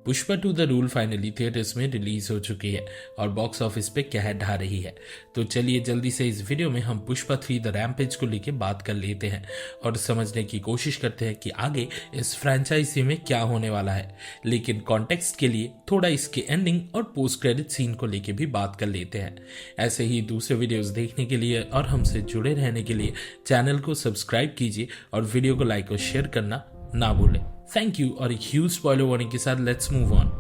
Pushpa two the rule finally theatres में release हो चुकी है और बॉक्स ऑफिस पे कहर ढा रही है। तो चलिए जल्दी से इस वीडियो में हम पुष्पा 3 द रैम्पेज को लेके बात कर लेते हैं और समझने की कोशिश करते हैं कि आगे इस फ्रेंचाइजी में क्या होने वाला है। लेकिन कॉन्टेक्स्ट के लिए थोड़ा इसके एंडिंग और पोस्ट क्रेडिट सीन को लेके भी बात कर लेते हैं। ऐसे ही दूसरे वीडियोस देखने के लिए और हमसे जुड़े रहने के लिए चैनल को सब्सक्राइब कीजिए और वीडियो को लाइक और शेयर करना ना भूलें। Thank you. और एक ह्यूज स्पॉइलर वार्निंग के साथ लेट्स मूव ऑन।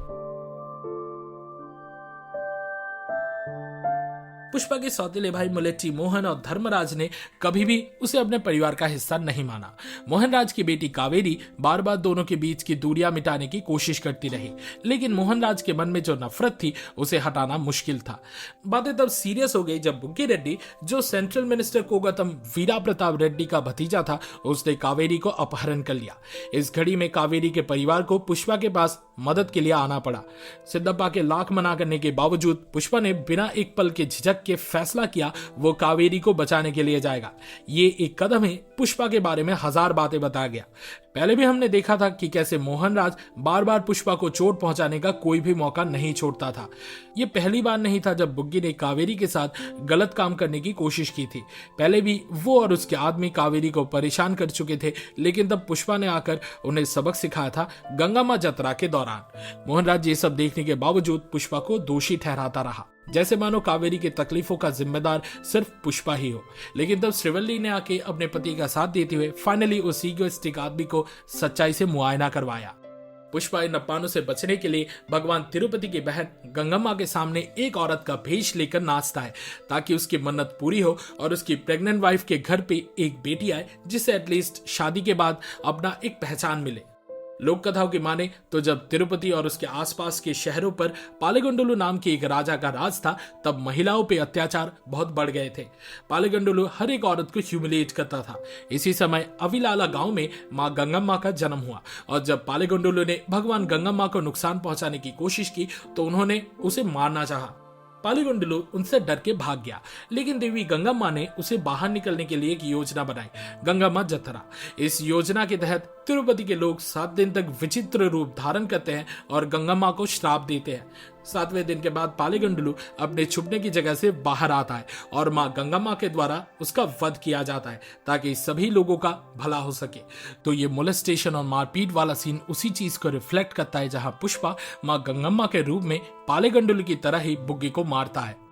पुष्पा के सौतेले भाई मुलेट्टी मोहन और धर्मराज ने कभी भी उसे अपने परिवार का हिस्सा नहीं माना। मोहनराज की बेटी कावेरी बार बार दोनों के बीच की दूरियां मिटाने की कोशिश करती रही, लेकिन मोहनराज के मन में जो नफरत थी उसे हटाना मुश्किल था। बातें तब सीरियस हो गई जब बुग्गी रेड्डी, जो सेंट्रल मिनिस्टर कोगतम वीरा प्रताप रेड्डी का भतीजा था, उसने कावेरी को अपहरण कर लिया। इस घड़ी में कावेरी के परिवार को पुष्पा के पास मदद के लिए आना पड़ा। सिद्धप्पा के लाख मना करने के बावजूद पुष्पा ने बिना एक पल के झिझक के फैसला किया वो कावेरी को बचाने के लिए जाएगा। ये एक कदम है पुष्पा के बारे में हजार बातें बताया गया। पहले भी हमने देखा था कि कैसे मोहनराज बार बार पुष्पा को चोट पहुंचाने का कोई भी मौका नहीं छोड़ता था। ये पहली बार नहीं था जब बुग्गी ने कावेरी के साथ गलत काम करने की कोशिश की थी। पहले भी वो और उसके आदमी कावेरी को परेशान कर चुके थे, लेकिन तब पुष्पा ने आकर उन्हें सबक सिखाया था गंगामा जतरा के दौरान। मोहनराज ये सब देखने के बावजूद पुष्पा को दोषी ठहराता रहा, जैसे मानो कावेरी की तकलीफों का जिम्मेदार सिर्फ पुष्पा ही हो। लेकिन तब श्रीवल्ली ने आके अपने पति का साथ देते हुए फाइनली उस ईगोइस्टिक आदमी को सच्चाई से मुआयना करवाया। पुष्पा इन अपमानों से बचने के लिए भगवान तिरुपति की बहन गंगम्मा के सामने एक औरत का भेष लेकर नाचता है ताकि उसकी मन्नत पूरी हो और उसकी प्रेग्नेंट वाइफ के घर पे एक बेटी आए जिससे एटलीस्ट शादी के बाद अपना एक पहचान मिले। लोक कथाओं की माने तो जब तिरुपति और उसके आसपास के शहरों पर पालेगंडुलु नाम के एक राजा का राज था, तब महिलाओं पे अत्याचार बहुत बढ़ गए थे। पालेगंडुलु हर एक औरत को ह्यूमिलिएट करता था। इसी समय अविलाला गांव में मां गंगम्मा का जन्म हुआ और जब पालेगंडुलु ने भगवान गंगम्मा को नुकसान पहुंचाने की कोशिश की तो उन्होंने उसे मारना चाहा। पालेगंडुलु उनसे डर के भाग गया, लेकिन देवी गंगम्मा ने उसे बाहर निकलने के लिए एक योजना बनाई, गंगामा जतरा। इस योजना के तहत तिरुपति के लोग 7 दिन तक विचित्र रूप धारण करते हैं और गंगम्मा को श्राप देते हैं। 7वें दिन के बाद पालेगंडुलु अपने छुपने की जगह से बाहर आता है और मां गंगम्मा के द्वारा उसका वध किया जाता है ताकि सभी लोगों का भला हो सके। तो ये मोलेस्टेशन और मारपीट वाला सीन उसी चीज को रिफ्लेक्ट करता है जहां पुष्पा मां गंगम्मा के रूप में पालेगंडुलु की तरह ही बुग्गी को मारता है।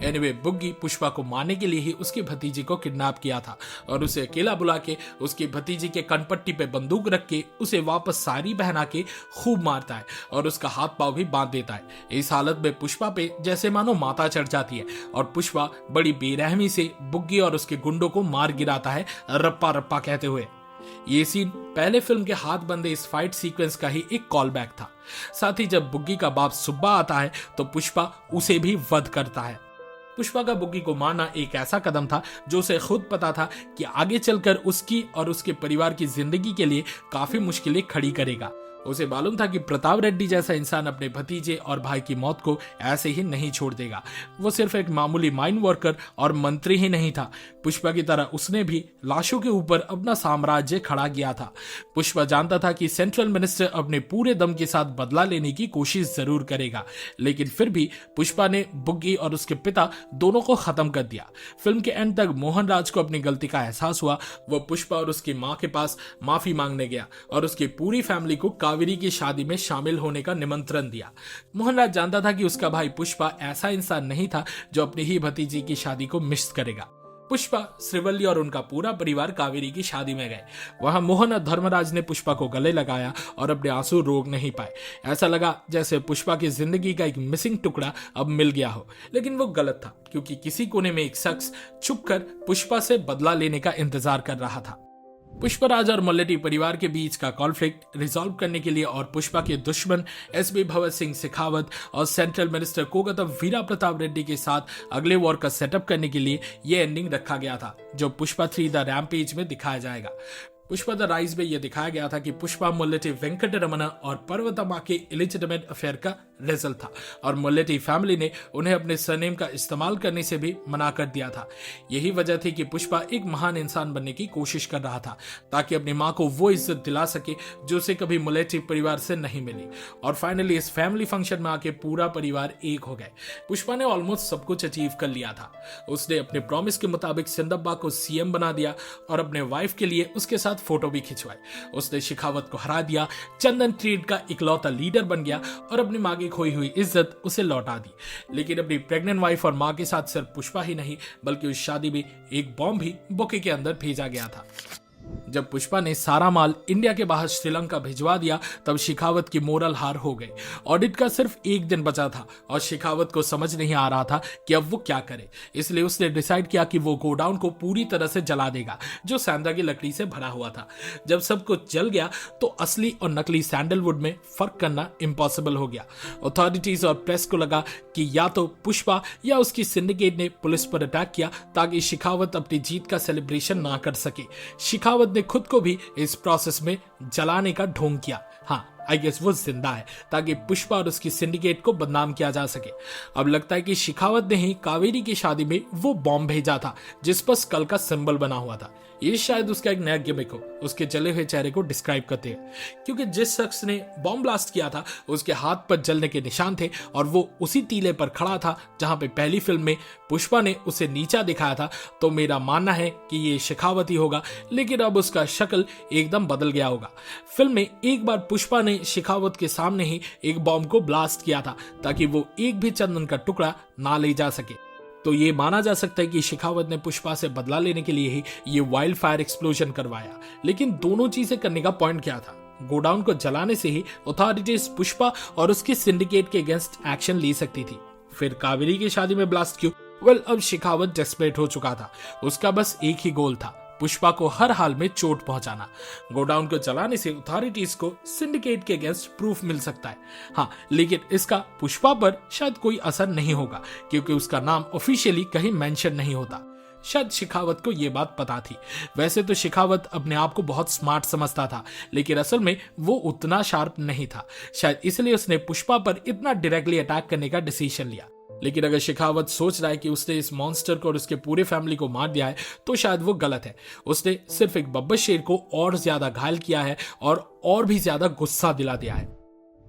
एनीवे, बुग्गी पुष्पा को मारने के लिए ही उसके भतीजे को किडनैप किया था और उसे अकेला बुला के उसके भतीजे के कनपट्टी पे बंदूक रख के उसे वापस साड़ी पहना के खूब मारता है और उसका हाथ पांव भी बांध देता है। इस हालत में पुष्पा पे जैसे मानो माता चढ़ जाती है और पुष्पा बड़ी बेरहमी से बुग्गी और उसके गुंडों को मार गिराता है, रप्पा रप्पा कहते हुए। ये सीन पहले फिल्म के हाथ बंदे इस फाइट सीक्वेंस का ही एक कॉल बैक था। साथ ही जब बुग्गी का बाप सुब्बा आता है तो पुष्पा उसे भी वध करता है। पुष्पा का बुग्गी को मारना एक ऐसा कदम था जो उसे खुद पता था कि आगे चलकर उसकी और उसके परिवार की जिंदगी के लिए काफी मुश्किलें खड़ी करेगा। उसे मालूम था कि प्रताप रेड्डी जैसा इंसान अपने भतीजे और भाई की मौत को ऐसे ही नहीं छोड़ देगा। वो सिर्फ एक मामूली माइन वर्कर और मंत्री ही नहीं था, पुष्पा की तरह उसने भी लाशों के ऊपर अपना साम्राज्य खड़ा किया था। पुष्पा जानता था कि सेंट्रल मिनिस्टर अपने पूरे दम के साथ बदला लेने की कोशिश जरूर करेगा, लेकिन फिर भी पुष्पा ने बुग्गी और उसके पिता दोनों को खत्म कर दिया। फिल्म के एंड तक मोहनराज को अपनी गलती का एहसास हुआ। वो पुष्पा और उसकी माँ के पास माफी मांगने गया और उसकी पूरी फैमिली को कावेरी की शादी में शामिल होने का निमंत्रण दिया। मोहनराज जानता था कि उसका भाई पुष्पा ऐसा इंसान नहीं था जो अपनी ही भतीजी की शादी को मिस करेगा। पुष्पा, श्रीवल्ली और उनका पूरा परिवार कावेरी की शादी में गए। वहां मोहन और धर्मराज ने पुष्पा को गले लगाया और अपने आंसू रोक नहीं पाए। ऐसा लगा जैसे पुष्पा की जिंदगी का एक मिसिंग टुकड़ा अब मिल गया हो, लेकिन वो गलत था क्योंकि किसी कोने में एक शख्स छुपकर पुष्पा से बदला लेने का इंतजार कर रहा था। पुष्पराज और मुलेट्टी परिवार के बीच का कॉन्फ्लिक्ट रिजॉल्व करने के लिए और पुष्पा के दुश्मन एसबी भगत सिंह शेखावत और सेंट्रल मिनिस्टर कोगतम वीरा प्रताप रेड्डी के साथ अगले वॉर का सेटअप करने के लिए यह एंडिंग रखा गया था जो पुष्पा 3 द रैम्पेज में दिखाया जाएगा। पुष्पा द राइज में यह दिखाया गया था कि पुष्पा मुल्लेटी वेंकटरमण और पर्वतम्मा के इलिजिटिमेट अफेयर का रिजल्ट था और मुल्लेटी फैमिली ने उन्हें अपने सरनेम का इस्तेमाल करने से भी मना कर दिया था। यही वजह थी कि पुष्पा एक महान इंसान बनने की कोशिश कर रहा था ताकि अपनी मां को वो इज्जत दिला सके जो उसे कभी मुल्लेटी परिवार से नहीं मिली। और फाइनली इस फैमिली फंक्शन में आके पूरा परिवार एक हो गए। पुष्पा ने ऑलमोस्ट सब कुछ अचीव कर लिया था। उसने अपने प्रॉमिस के मुताबिक सिंदब्बा को सीएम बना दिया और अपने वाइफ के लिए उसके साथ फोटो भी खिंचवाई। उसने शेखावत को हरा दिया, चंदन ट्रेड का इकलौता लीडर बन गया और अपनी मां की खोई हुई इज्जत उसे लौटा दी। लेकिन अपनी प्रेग्नेंट वाइफ और मां के साथ सिर्फ पुष्पा ही नहीं बल्कि उस शादी में एक बॉम्ब भी बुके के अंदर भेजा गया था। जब पुष्पा ने सारा माल इंडिया के बाहर श्रीलंका भिजवा दिया तब शेखावत की मोरल हार हो गई। ऑडिट का सिर्फ एक दिन बचा था और शेखावत को समझ नहीं आ रहा था कि अब वो क्या करे, इसलिए उसने डिसाइड किया कि वो गोडाउन को पूरी तरह से जला देगा जो सैंडा की लकड़ी से भरा हुआ था। जब सब कुछ जल गया तो असली और नकली सैंडलवुड में फर्क करना इम्पॉसिबल हो गया। अथॉरिटीज और प्रेस को लगा कि या तो पुष्पा या उसकी सिंडिकेट ने पुलिस पर अटैक किया ताकि शेखावत अपनी जीत का सेलिब्रेशन ना कर सके। शेखावत ने खुद को भी इस प्रोसेस में जलाने का ढोंग किया। हाँ, आई गेस वो जिंदा है ताकि पुष्पा और उसकी सिंडिकेट को बदनाम किया जा सके। अब लगता है कि शेखावत ने ही कावेरी की शादी में वो बॉम्ब भेजा था जिस पर स्कल का सिंबल बना हुआ था। ये शायद उसका एक नया गिमिक हो, उसके जले हुए चेहरे को डिस्क्राइब करते हैं, क्योंकि जिस शख्स ने बॉम्ब ब्लास्ट किया था उसके हाथ पर जलने के निशान थे और वो उसी टीले पर खड़ा था जहां पे पहली फिल्म में पुष्पा ने उसे नीचा दिखाया था। तो मेरा मानना है कि ये शेखावत ही होगा, लेकिन अब उसका शक्ल एकदम बदल गया होगा। फिल्म में एक बार पुष्पा ने शेखावत के सामने ही एक बॉम्ब को ब्लास्ट किया था ताकि वो एक भी चंदन का टुकड़ा ना ले जा सके। तो ये माना जा सकता है कि शेखावत ने पुष्पा से बदला लेने के लिए ही ये वाइल्ड फायर एक्सप्लोजन करवाया। लेकिन दोनों चीजें करने का पॉइंट क्या था? गोडाउन को जलाने से ही अथॉरिटीज पुष्पा और उसके सिंडिकेट के अगेंस्ट एक्शन ले सकती थी। फिर कावेरी की शादी में ब्लास्ट क्यों? वेल, अब शेखावत डेस्परेट हो चुका था। उसका बस एक ही गोल था, पुष्पा को हर हाल में चोट पहुंचाना। गोडाउन को जलाने से अथॉरिटीज को सिंडिकेट के अगेंस्ट प्रूफ मिल सकता है। हाँ, लेकिन इसका पुष्पा पर शायद कोई असर नहीं होगा क्योंकि उसका नाम ऑफिशियली कहीं मेंशन नहीं होता। शायद शेखावत को यह बात पता थी। वैसे तो शेखावत अपने आप को बहुत स्मार्ट समझता था, लेकिन असल में वो उतना शार्प नहीं था। शायद इसलिए उसने पुष्पा पर इतना डायरेक्टली अटैक करने का डिसीजन लिया। लेकिन अगर शेखावत सोच रहा है कि उसने इस मॉन्स्टर को और उसके पूरे फैमिली को मार दिया है तो शायद वो गलत है। उसने सिर्फ एक बब्बर शेर को और ज्यादा घायल किया है और भी ज्यादा गुस्सा दिला दिया है।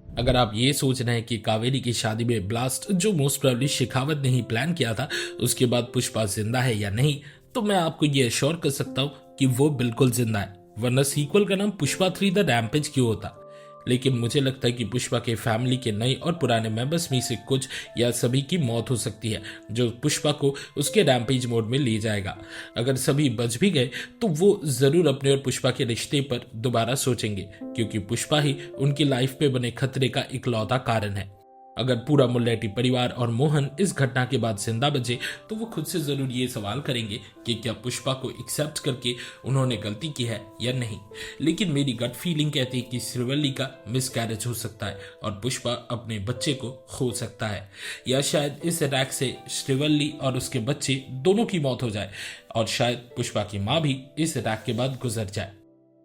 अगर आप ये सोच रहे हैं कि कावेरी की शादी में ब्लास्ट जो मोस्ट प्रोबेबली शेखावत ने ही प्लान किया था उसके बाद पुष्पा जिंदा है या नहीं, तो मैं आपको ये एश्योर कर सकता हूँ कि वो बिल्कुल जिंदा है, वरना सीक्वल का नाम पुष्पा 3 द रैम्पेज क्यों होता। लेकिन मुझे लगता है कि पुष्पा के फैमिली के नए और पुराने मेंबर्स में से कुछ या सभी की मौत हो सकती है जो पुष्पा को उसके रैम्पेज मोड में ले जाएगा। अगर सभी बच भी गए तो वो जरूर अपने और पुष्पा के रिश्ते पर दोबारा सोचेंगे क्योंकि पुष्पा ही उनकी लाइफ पे बने खतरे का इकलौता कारण है। अगर पूरा मुल्लेटी परिवार और मोहन इस घटना के बाद जिंदा बचे तो वो खुद से जरूर ये सवाल करेंगे कि क्या पुष्पा को एक्सेप्ट करके उन्होंने गलती की है या नहीं। लेकिन मेरी गट फीलिंग कहती है कि श्रीवल्ली का मिसकैरेज हो सकता है और पुष्पा अपने बच्चे को खो सकता है, या शायद इस अटैक से श्रीवल्ली और उसके बच्चे दोनों की मौत हो जाए और शायद पुष्पा की माँ भी इस अटैक के बाद गुजर जाए।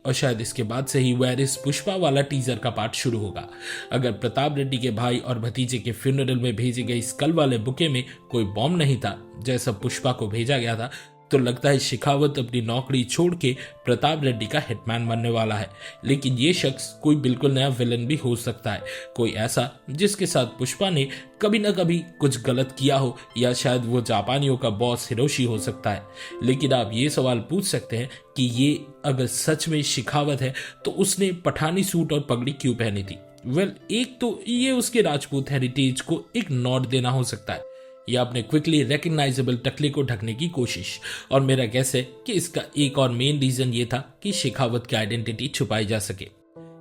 और शायद इसके बाद से ही वेयर इज पुष्पा वाला टीजर का पार्ट शुरू होगा। अगर प्रताप रेड्डी के भाई और भतीजे के फ्यूनरल में भेजे गए स्कल वाले बुके में कोई बॉम्ब नहीं था जैसा पुष्पा को भेजा गया था, तो लगता है शेखावत अपनी नौकरी छोड़ के प्रताप रेड्डी का हिटमैन बनने वाला है। लेकिन ये शख्स कोई बिल्कुल नया विलन भी हो सकता है, कोई ऐसा जिसके साथ पुष्पा ने कभी ना कभी कुछ गलत किया हो, या शायद वो जापानियों का बॉस हिरोशी हो सकता है। लेकिन आप ये सवाल पूछ सकते हैं कि ये अगर सच में शेखावत है तो उसने पठानी सूट और पगड़ी क्यों पहनी थी? वेल, एक तो ये उसके राजपूत हेरिटेज को एक नॉट देना हो सकता है या अपने क्विकली रिकग्नाइजेबल टकले को ढकने की कोशिश, और मेरा गैस है कि इसका एक और मेन रीजन ये था कि शेखावत की आइडेंटिटी छुपाई जा सके।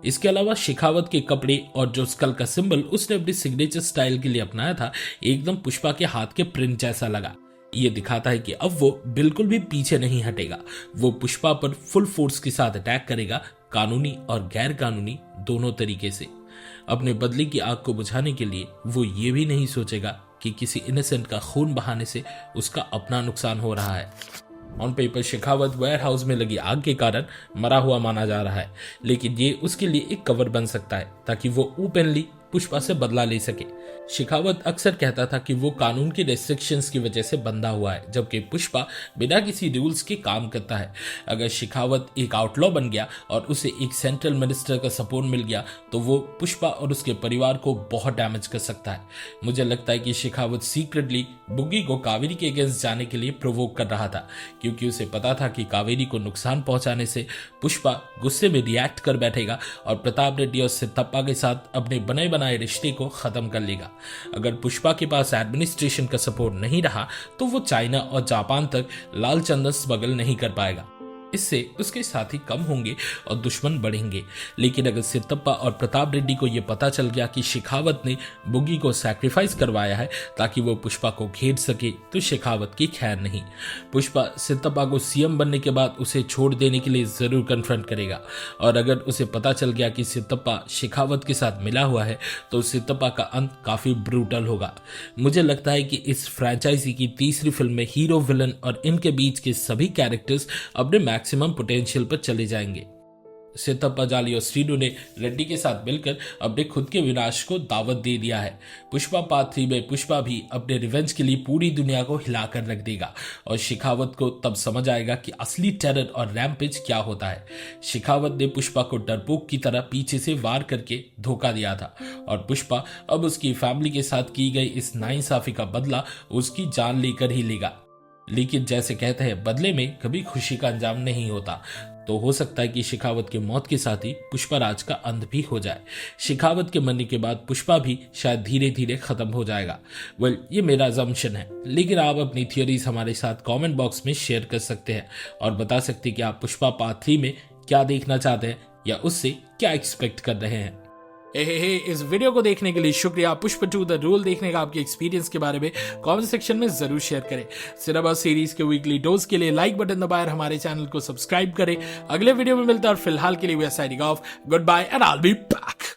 इसके अलावा शेखावत के कपड़े और जो स्कल का सिंबल उसने अपनी सिग्नेचर स्टाइल के लिए अपनाया था एकदम पुष्पा के हाथ के प्रिंट जैसा लगा। ये दिखाता है कि अब वो बिल्कुल भी पीछे नहीं हटेगा, वो पुष्पा पर फुल फोर्स के साथ अटैक करेगा, कानूनी और गैर कानूनी दोनों तरीके से। अपने बदले की आग को बुझाने के लिए वो ये भी नहीं सोचेगा कि किसी इनोसेंट का खून बहाने से उसका अपना नुकसान हो रहा है। On paper Shekhawat warehouse में लगी आग के कारण मरा हुआ माना जा रहा है, लेकिन ये उसके लिए एक कवर बन सकता है ताकि वो ओपनली पुष्पा से बदला ले सके। शेखावत अक्सर कहता था कि वो कानून की रेस्ट्रिक्शंस की वजह से बंधा हुआ है, जबकि पुष्पा बिना किसी रूल्स के काम करता है। अगर शेखावत एक आउटलॉ बन गया और उसे एक सेंट्रल मिनिस्टर का सपोर्ट मिल गया तो वो पुष्पा और उसके परिवार को बहुत डैमेज कर सकता है। मुझे लगता है कि शेखावत सीक्रेटली बुग्गी को कावेरी के अगेंस्ट जाने के लिए प्रोवोक कर रहा था, क्योंकि उसे पता था कि कावेरी को नुकसान पहुंचाने से पुष्पा गुस्से में रिएक्ट कर बैठेगा और प्रताप रेड्डी और सिद्धप्पा के साथ अपने बने बनाए रिश्ते को खत्म कर लेगा। अगर पुष्पा के पास एडमिनिस्ट्रेशन का सपोर्ट नहीं रहा तो वो चाइना और जापान तक लाल चंदन स्मगल नहीं कर पाएगा। इससे उसके साथी कम होंगे और दुश्मन बढ़ेंगे। लेकिन अगर सिद्धप्पा और प्रताप रेड्डी को यह पता चल गया कि शेखावत ने बुग्गी को सैक्रिफाइस करवाया है ताकि वो पुष्पा को घेर सके तो शेखावत की खैर नहीं। पुष्पा सिद्धप्पा को सीएम बनने के बाद उसे छोड़ देने के लिए जरूर कन्फ्रंट करेगा, और अगर उसे पता चल गया कि सिद्धप्पा शेखावत के साथ मिला हुआ है तो सिद्धप्पा का अंत काफी ब्रूटल होगा। मुझे लगता है कि इस फ्रेंचाइजी की तीसरी फिल्म में हीरो विलन और इनके बीच के सभी कैरेक्टर्स अपने मैक्सिमम पोटेंशियल पर चले जाएंगे। सिद्धप्पा जाली और श्रीनु ने रेड्डी के साथ मिलकर अपने खुद के विनाश को दावत दे दिया है। पुष्पा पार्ट 3 में पुष्पा भी अपने रिवेंज के लिए पूरी दुनिया को हिलाकर रख देगा और शेखावत को तब समझ आएगा कि असली टेरर और रैम्पेज क्या होता है। शेखावत ने पुष्पा को डरपोक की तरह पीछे से वार करके धोखा दिया था और पुष्पा अब उसकी फैमिली के साथ की गई इस नाइंसाफी का बदला उसकी जान लेकर ही लेगा। लेकिन जैसे कहते हैं बदले में कभी खुशी का अंजाम नहीं होता, तो हो सकता है कि शेखावत की मौत के साथ ही पुष्पराज का अंत भी हो जाए। शेखावत के मरने के बाद पुष्पा भी शायद धीरे धीरे खत्म हो जाएगा। ये मेरा अजम्पशन है, लेकिन आप अपनी थियोरीज हमारे साथ कमेंट बॉक्स में शेयर कर सकते हैं और बता सकते हैं कि आप पुष्पा पार्ट 3 में क्या देखना चाहते हैं या उससे क्या एक्सपेक्ट कर रहे हैं। इस वीडियो को देखने के लिए शुक्रिया। पुष्पा 2 द रूल देखने का आपके एक्सपीरियंस के बारे में कमेंट सेक्शन में जरूर शेयर करें। सिनेमा सीरीज के वीकली डोज के लिए लाइक बटन दबाएं, हमारे चैनल को सब्सक्राइब करें। अगले वीडियो में मिलता है और फिलहाल के लिए we are signing off. Good bye and I will be back.